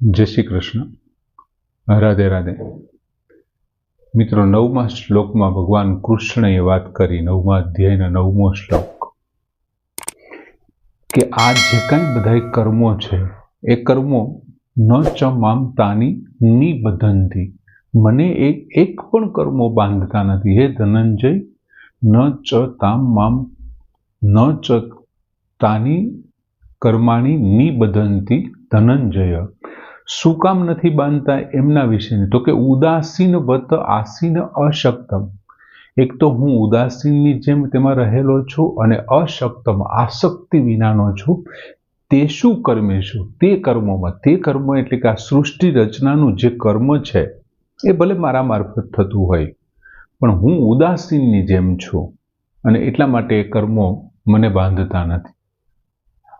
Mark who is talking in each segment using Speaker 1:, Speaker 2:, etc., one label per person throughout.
Speaker 1: जय श्री कृष्ण। राधे राधे। मित्रों, 9मा श्लोक में भगवान कृष्ण बात करी 9मा अध्याय 9मो श्लोक कि आ जे कई बधाई कर्मों छे ए कर्मों न च माम तानी निबधंती, मने एक पण कर्मों बांधता नथी। हे धनंजय, न च ताम माम न च तानी कर्माणी निबधंती धनंजय। શું કામ નથી બાંધતા એમના વિશેની? તો કે ઉદાસીન વત આસીન અશક્તમ। એક તો હું ઉદાસીનની જેમ તેમાં રહેલો છું અને અશક્તમ આસક્તિ વિનાનો છું। તે શું કર્મેશું? તે કર્મોમાં, તે કર્મો એટલે કે આ સૃષ્ટિ રચનાનું જે કર્મ છે એ ભલે મારા મારફત થતું હોય, પણ હું ઉદાસીનની જેમ છું અને એટલા માટે એ કર્મો મને બાંધતા નથી।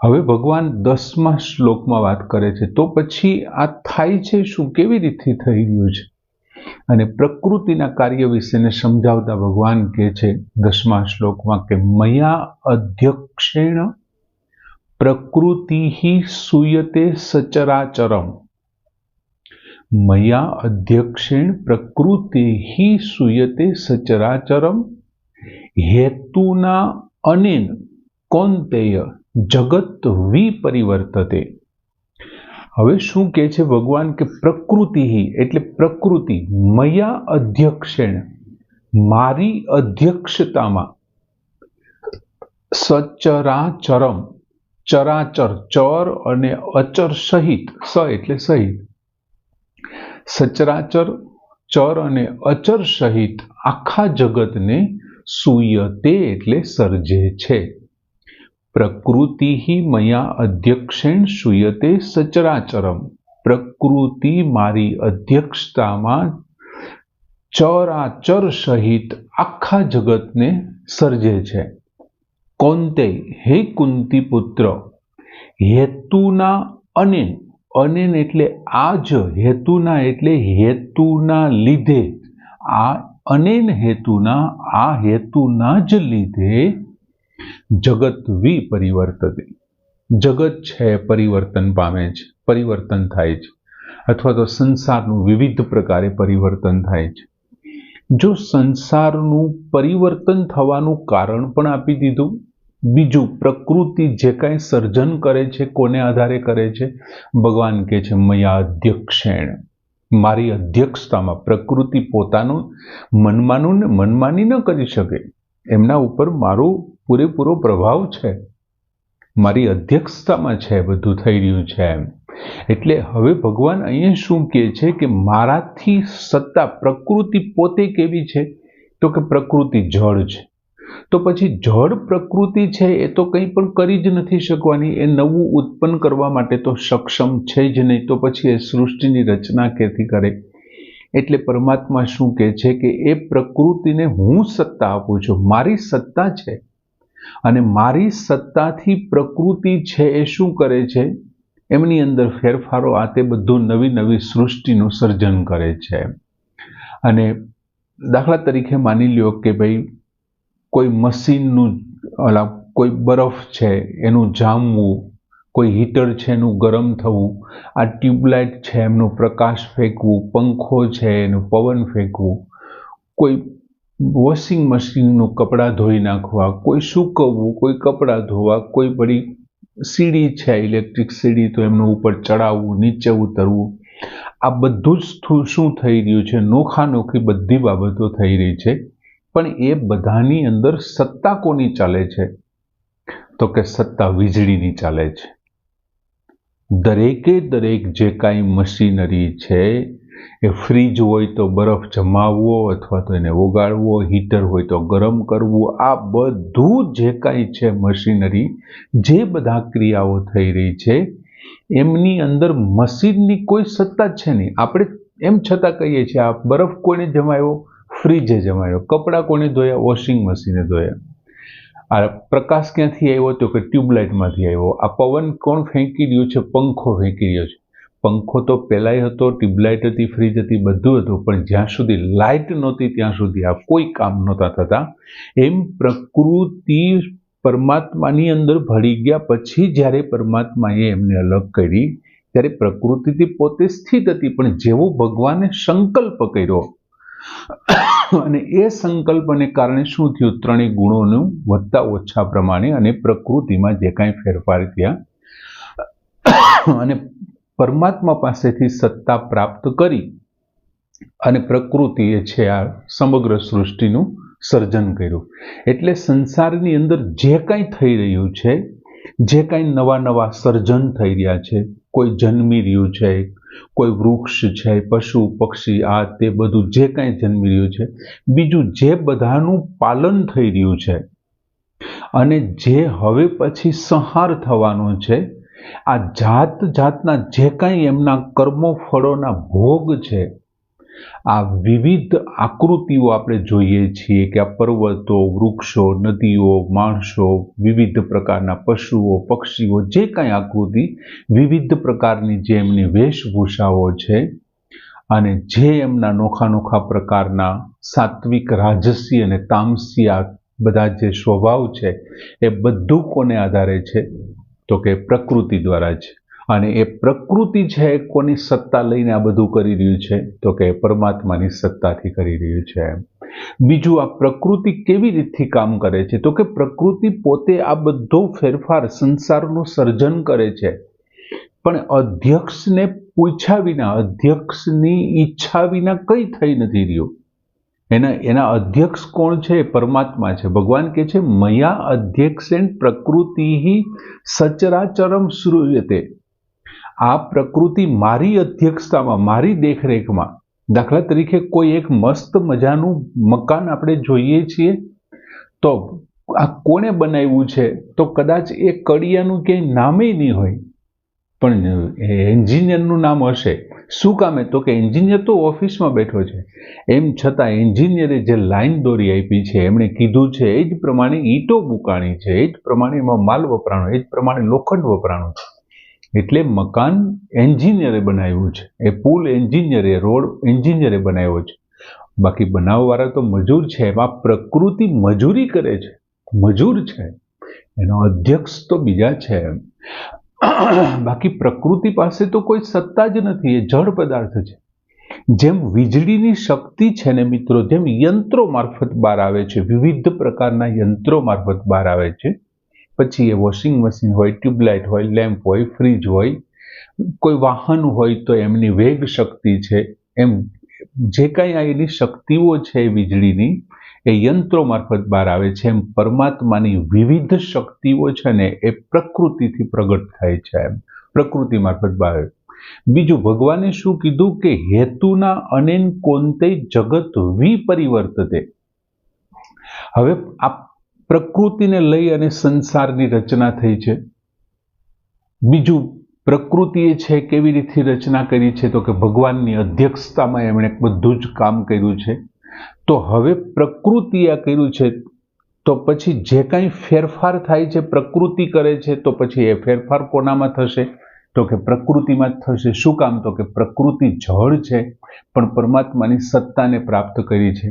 Speaker 1: હવે ભગવાન 10મા શ્લોકમાં વાત કરે છે, તો પછી આ થાય છે શું, કેવી રીતે થઈ રહ્યું છે? અને પ્રકૃતિના કાર્ય વિશેને સમજાવતા ભગવાન કહે છે 10મા શ્લોકમાં કે મયા અધ્યક્ષેણ પ્રકૃતિ સૂયતે સચરાચરમ। મયા અધ્યક્ષેણ પ્રકૃતિ સૂયતે સચરાચરમ હેતુના અનેન કૌંતેય જગત વિપરિવર્તતે। હવે શું કહે છે ભગવાન કે પ્રકૃતિ એટલે પ્રકૃતિ મયા અધ્યક્ષેણ, મારી અધ્યક્ષતામાં સચરાચરમ, ચરાચર ચર અને અચર સહિત, સ એટલે સહિત, સચરાચર ચર અને અચર સહિત આખા જગતને સૂયતે એટલે સર્જે છે। પ્રકૃતિ મયા અધ્યક્ષેણ સૂયતે સચરાચરમ, પ્રકૃતિ મારી અધ્યક્ષતામાં ચરાચર સહિત આખા જગતને સર્જે છે। કૌંતે, હે કુંતી પુત્ર, હેતુના અનેન, અનેન એટલે આ જ, હેતુના એટલે હેતુના લીધે, આ અનેન હેતુના, આ હેતુના જ લીધે જગત વિપરિવર્તતે, જગત છે પરિવર્તન પામે છે, પરિવર્તન થાય છે, અથવા તો સંસારનું વિવિધ પ્રકારે પરિવર્તન થાય છે। જો સંસારનું પરિવર્તન થવાનું કારણ પણ આપી દીધું, બીજું પ્રકૃતિ જે કાંઈ સર્જન કરે છે કોને આધારે કરે છે? ભગવાન કહે છે મયા અધ્યક્ષેણ, મારી અધ્યક્ષતામાં। પ્રકૃતિ પોતાનું મનમાનું ને મનમાની ન કરી શકે, એમના ઉપર મારું પૂરેપૂરો પ્રભાવ છે, મારી અધ્યક્ષતામાં છે બધું થઈ રહ્યું છે એમ। એટલે હવે ભગવાન અહીંયા શું કહે છે કે મારાથી સત્તા, પ્રકૃતિ પોતે કેવી છે? તો કે પ્રકૃતિ જળ છે। તો પછી જળ પ્રકૃતિ છે એ તો કંઈ પણ કરી જ નથી શકવાની, એ નવું ઉત્પન્ન કરવા માટે તો સક્ષમ છે જ નહીં, તો પછી એ સૃષ્ટિની રચના ક્યાંથી કરે? એટલે પરમાત્મા શું કહે છે કે એ પ્રકૃતિને હું સત્તા આપું છું, મારી સત્તા છે, અને મારી સત્તાથી પ્રકૃતિ છે એ શું કરે છે? એમની અંદર ફેરફારો, આ તે બધું નવી નવી સૃષ્ટિનું સર્જન કરે છે। અને દાખલા તરીકે માની લ્યો કે ભાઈ કોઈ મશીનનું, કોઈ બરફ છે એનું જામવું, કોઈ હીટર છે એનું ગરમ થવું, આ ટ્યુબલાઇટ છે એમનું પ્રકાશ ફેંકવું, પંખો છે એનું પવન ફેંકવું, કોઈ વોશિંગ મશીનનું કપડાં ધોઈ નાખવા, કોઈ સૂકવવું, કોઈ કપડાં ધોવા, કોઈ પડી સીડી છે ઇલેક્ટ્રિક સીડી તો એમનું ઉપર ચડાવવું, નીચે ઉતરવું, આ બધું જ શું થઈ રહ્યું છે? નોખાનોખી બધી બાબતો થઈ રહી છે, પણ એ બધાની અંદર સત્તા કોની ચાલે છે? તો કે સત્તા વીજળીની ચાલે છે। દરેકે દરેક જે કાંઈ મશીનરી છે, એ ફ્રીજ હોય તો બરફ જમાવવો અથવા તો એને ઓગાળવો, હીટર હોય તો ગરમ કરવું, આ બધું જે કાંઈ છે મશીનરી, જે બધા ક્રિયાઓ થઈ રહી છે એમની અંદર મશીનની કોઈ સત્તા છે નહીં। આપણે એમ છતાં કહીએ છીએ આ બરફ કોને જમાવ્યો? ફ્રીજે જમાવ્યો। કપડાં કોને ધોયા? વોશિંગ મશીને ધોયા। આ પ્રકાશ ક્યાંથી આવ્યો? તો કે ટ્યુબલાઇટમાંથી આવ્યો। આ પવન કોણ ફેંકી રહ્યું છે? પંખો ફેંકી રહ્યો છે। પંખો તો પહેલાંય હતો, ટ્યુબલાઇટ હતી, ફ્રીજ હતી, બધું હતું, પણ જ્યાં સુધી લાઇટ નહોતી ત્યાં સુધી આ કોઈ કામ નહોતા થતા। એમ પ્રકૃતિ પરમાત્માની અંદર ભળી ગયા પછી જ્યારે પરમાત્માએ એમને અલગ કરી ત્યારે પ્રકૃતિથી પોતે સ્થિત હતી, પણ જેવો ભગવાને સંકલ્પ કર્યો અને એ સંકલ્પને કારણે શું થયું, ત્રણેય ગુણોનું વધતા ઓછા પ્રમાણે અને પ્રકૃતિમાં જે કાંઈ ફેરફાર થયા અને પરમાત્મા પાસેથી સત્તા પ્રાપ્ત કરી અને પ્રકૃતિએ છે આ સમગ્ર સૃષ્ટિનું સર્જન કર્યું. એટલે સંસારની અંદર જે કાંઈ થઈ રહ્યું છે, જે કાંઈ નવા નવા સર્જન થઈ રહ્યા છે, કોઈ જન્મી રહ્યું છે, કોઈ વૃક્ષ છે, પશુ પક્ષી, આ તે બધું જે કાંઈ જન્મી રહ્યું છે, બીજું જે બધાનું પાલન થઈ રહ્યું છે અને જે હવે પછી સંહાર થવાનો છે, આ જાત જાતના જે કાંઈ એમના કર્મો ફળોના ભોગ છે, આ વિવિધ આકૃતિઓ આપણે જોઈએ છીએ કે આ પર્વતો, વૃક્ષો, નદીઓ, માણસો, વિવિધ પ્રકારના પશુઓ, પક્ષીઓ, જે કાંઈ આકૃતિ, વિવિધ પ્રકારની જે એમની વેશભૂષાઓ છે અને જે એમના નોખા નોખા પ્રકારના સાત્વિક, રાજસી અને તામસી આ બધા જે સ્વભાવ છે, એ બધું કોને આધારે છે, તો કે પ્રકૃતિ દ્વારા જ. અને એ પ્રકૃતિ છે એ કોની સત્તા લઈને આ બધું કરી રહ્યું છે, તો કે પરમાત્માની સત્તાથી કરી રહ્યું છે. બીજું, આ પ્રકૃતિ કેવી રીતથી કામ કરે છે, તો કે પ્રકૃતિ પોતે આ બધો ફેરફાર સંસારનું સર્જન કરે છે, પણ અધ્યક્ષને પૂછ્યા વિના, અધ્યક્ષની ઈચ્છા વિના કંઈ થઈ નથી રહ્યું. એના અધ્યક્ષ કોણ છે? પરમાત્મા છે. ભગવાન કહે છે મયા અધ્યક્ષેન પ્રકૃતિ સચરાચરમ શ્રૂયતે. આ પ્રકૃતિ મારી અધ્યક્ષતામાં, મારી દેખરેખમાં, દાખલા તરીકે કોઈ એક મસ્ત મજાનું મકાન આપણે જોઈએ છીએ તો આ કોણે બનાવ્યું છે, તો કદાચ એ કડિયાનું ક્યાંય નામે નહીં હોય, પણ એન્જિનિયરનું નામ હશે. શું કામે? તો કે એન્જિનિયર તો ઓફિસમાં બેઠો છે, એમ છતાં એન્જિનિયરે જે લાઈન દોરી આપી છે, એમણે કીધું છે એ જ પ્રમાણે ઈંટો મૂકાણી છે, એ જ પ્રમાણે એમાં માલ વપરાણો, એ જ પ્રમાણે લોખંડ વપરાણું છે. એટલે મકાન એન્જિનિયરે બનાવ્યું છે, એ પુલ એન્જિનિયરે, રોડ એન્જિનિયરે બનાવ્યો છે, બાકી બનાવવાળા તો મજૂર છે. એમાં પ્રકૃતિ મજૂરી કરે છે, મજૂર છે, એનો અધ્યક્ષ તો બીજા છે. બાકી પ્રકૃતિ પાસે તો કોઈ સત્તા જ નથી, એ જળ પદાર્થ છે. જેમ વીજળીની શક્તિ છે ને મિત્રો, જેમ યંત્રો મારફત બહાર આવે છે, વિવિધ પ્રકારના યંત્રો મારફત બહાર આવે છે, પછી એ વોશિંગ મશીન હોય, ટ્યુબલાઇટ હોય, લેમ્પ હોય, ફ્રીજ હોય, કોઈ વાહન હોય તો એમની વેગ શક્તિ છે, એમ જે કાંઈ એની શક્તિઓ છે વીજળીની, એ યંત્રો મારફત બહાર આવે છે. એમ પરમાત્માની વિવિધ શક્તિઓ છે ને એ પ્રકૃતિથી પ્રગટ થાય છે, એમ પ્રકૃતિ મારફત બહાર. બીજું, ભગવાને શું કીધું કે હેતુના અનેન કોંતે જગત વિપરિવર્તતે. હવે આ પ્રકૃતિને લઈ અને સંસારની રચના થઈ છે. બીજું, પ્રકૃતિએ છે કેવી રીતે રચના કરી છે, તો કે ભગવાનની અધ્યક્ષતામાં એમણે બધું જ કામ કર્યું છે. તો હવે પ્રકૃતિએ આ કર્યું છે, તો પછી જે કાંઈ ફેરફાર થાય છે પ્રકૃતિ કરે છે, તો પછી એ ફેરફાર કોનામાં થશે, તો કે પ્રકૃતિમાં જ થશે. શું કામ? તો કે પ્રકૃતિ જળ છે, પણ પરમાત્માની સત્તાને પ્રાપ્ત કરી છે.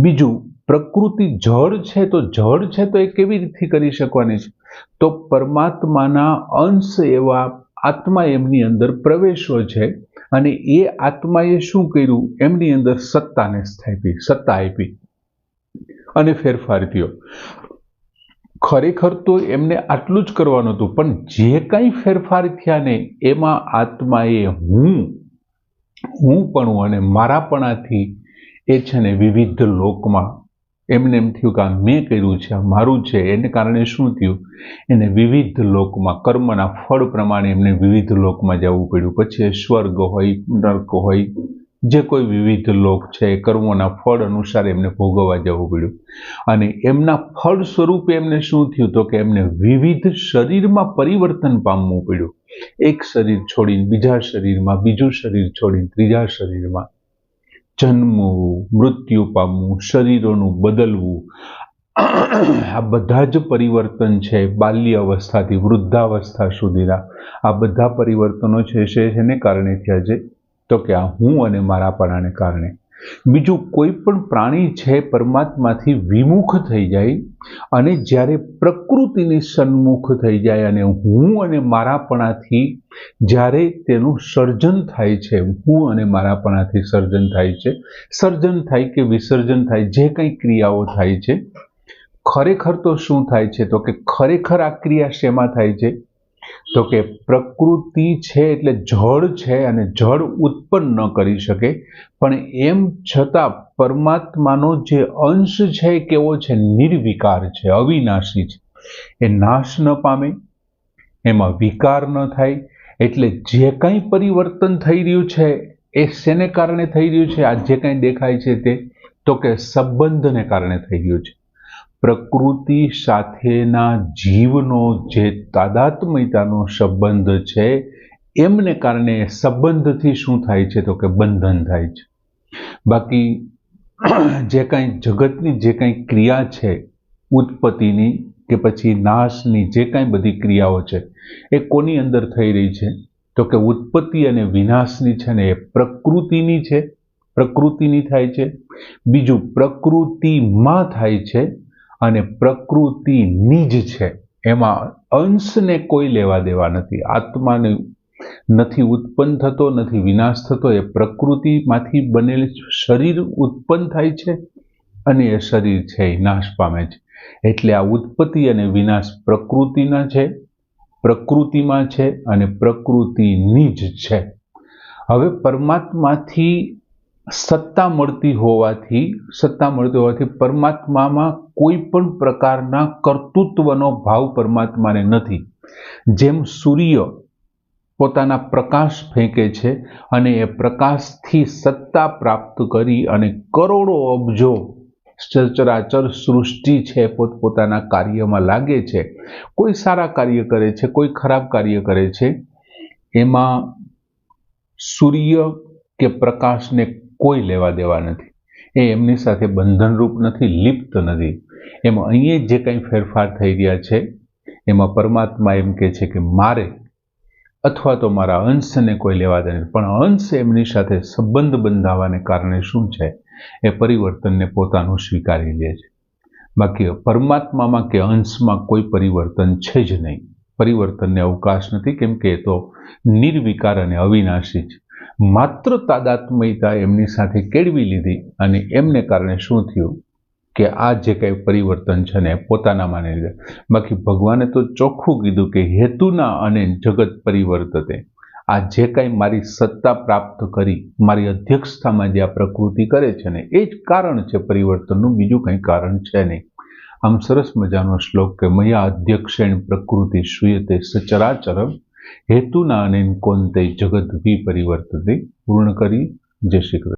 Speaker 1: બીજું, પ્રકૃતિ જળ છે, તો જળ છે તો એ કેવી રીતે કરી શકવાની છે, તો પરમાત્માના અંશ એવા આત્મા એમની અંદર પ્રવેશો છે અને એ આત્માએ શું કર્યું, એમની અંદર સત્તાને સ્થાપી, સત્તા આપી અને ફેરફાર થયો. ખરેખર તો એમને આટલું જ કરવાનું હતું, પણ જે કાંઈ ફેરફાર થયા ને એમાં આત્માએ હું અને મારાપણાથી એ છે ને વિવિધ લોકમાં એમને એમ થયું કે આ મેં કર્યું છે, આ મારું છે. એને કારણે શું થયું, એને વિવિધ લોકમાં કર્મના ફળ પ્રમાણે એમને વિવિધ લોકમાં જવું પડ્યું. પછી એ સ્વર્ગ હોય, નર્ક હોય, જે કોઈ વિવિધ લોક છે એ કર્મોના ફળ અનુસાર એમને ભોગવવા જવું પડ્યું. અને એમના ફળ સ્વરૂપે એમને શું થયું, તો કે એમને વિવિધ શરીરમાં પરિવર્તન પામવું પડ્યું. એક શરીર છોડીને બીજા શરીરમાં, બીજું શરીર છોડીને ત્રીજા શરીરમાં, જન્મવું, મૃત્યુ પામવું, શરીરોનું બદલવું, આ બધા જ પરિવર્તન છે. બાલ્ય અવસ્થાથી વૃદ્ધાવસ્થા સુધીના આ બધા પરિવર્તનો છે એને કારણે થયા છે, તો કે આ હું અને મારાપણાને કારણે. બીજું, કોઈ પણ પ્રાણી છે પરમાત્માથી વિમુખ થઈ જાય અને જ્યારે પ્રકૃતિની સન્મુખ થઈ જાય અને હું અને મારાપણાથી જ્યારે તેનું સર્જન થાય છે, હું અને મારાપણાથી સર્જન થાય છે, સર્જન થાય કે વિસર્જન થાય, જે કંઈ ક્રિયાઓ થાય છે, ખરેખર તો શું થાય છે તો કે ખરેખર આ ક્રિયા શેમાં થાય છે તો કે પ્રકૃતિ છે એટલે જળ છે અને જળ ઉત્પન્ન ન કરી શકે, પણ એમ છતાં પરમાત્માનો જે અંશ છે કેવો છે? નિર્વિકાર છે, અવિનાશી છે, એ નાશ ન પામે, એમાં વિકાર ન થાય. એટલે જે કંઈ પરિવર્તન થઈ રહ્યું છે એ શેને કારણે થઈ રહ્યું છે? આ જે કંઈ દેખાય છે તે તો કે સંબંધને કારણે થઈ રહ્યું છે. પ્રકૃતિ સાથેના જીવનો જે તાદાત્મ્યતાનો સંબંધ છે એમને કારણે સંબંધથી શું થાય છે તો કે બંધન થાય છે. બાકી જે કાંઈ જગતની જે કાંઈ ક્રિયા છે ઉત્પત્તિની કે પછી નાશની, જે કાંઈ બધી ક્રિયાઓ છે એ કોની અંદર થઈ રહી છે તો કે ઉત્પત્તિ અને વિનાશની છે ને એ પ્રકૃતિની છે, પ્રકૃતિની થાય છે. બીજું, પ્રકૃતિમાં થાય છે અને પ્રકૃતિની જ છે, એમાં અંશને કોઈ લેવા દેવા નથી. આત્માને નથી ઉત્પન્ન થતો, નથી વિનાશ થતો, એ પ્રકૃતિમાંથી બનેલ શરીર ઉત્પન્ન થાય છે અને એ શરીર છે એ નાશ પામે છે. એટલે આ ઉત્પત્તિ અને વિનાશ પ્રકૃતિના છે, પ્રકૃતિમાં છે અને પ્રકૃતિની જ છે. હવે પરમાત્માથી સત્તા મળતી હોવાથી પરમાત્મામાં કોઈ પણ પ્રકારના કર્તૃત્વનો ભાવ પરમાત્માને નથી. જેમ સૂર્ય પોતાના પ્રકાશ ફેંકે છે અને એ પ્રકાશથી સત્તા પ્રાપ્ત કરી અને કરોડો અબજો સચરાચર સૃષ્ટિ છે પોતપોતાના કાર્યમાં લાગે છે. કોઈ સારા કાર્ય કરે છે, કોઈ ખરાબ કાર્ય કરે છે. એમાં સૂર્ય કે પ્રકાશને કોઈ લેવા દેવા નથી. એ એમની સાથે બંધનરૂપ નથી, લિપ્ત નથી. એમાં અહીંયા જે કંઈ ફેરફાર થઈ રહ્યા છે એમાં પરમાત્મા એમ કહે છે કે મારે અથવા તો મારા અંશને કોઈ લેવા દે નથી, પણ અંશ એમની સાથે સંબંધ બંધાવાને કારણે શું છે એ પરિવર્તનને પોતાનું સ્વીકારી લે છે. બાકી પરમાત્મામાં કે અંશમાં કોઈ પરિવર્તન છે જ નહીં. પરિવર્તનને અવકાશ નથી, કેમ કે એ તો નિર્વિકાર અને અવિનાશી છે. માત્ર તાદાત્મ્યતા એમની સાથે કેળવી લીધી અને એમને કારણે શું થયું કે આ જે કંઈ પરિવર્તન છે ને પોતાના માની લીધા. બાકી ભગવાને તો ચોખ્ખું કીધું કે હેતુના અને જગત પરિવર્તતે. આ જે કાંઈ મારી સત્તા પ્રાપ્ત કરી મારી અધ્યક્ષતામાં જે આ પ્રકૃતિ કરે છે ને એ જ કારણ છે પરિવર્તનનું, બીજું કંઈ કારણ છે નહીં. આમ સરસ મજાનો શ્લોક કે મયા અધ્યક્ષેણ પ્રકૃતિ શ્રૂયતે સચરાચરમ હેતુના અને કોંતે જગત વિપરિવર્તતે પૂર્ણ કરી. જય શ્રી કૃષ્ણ.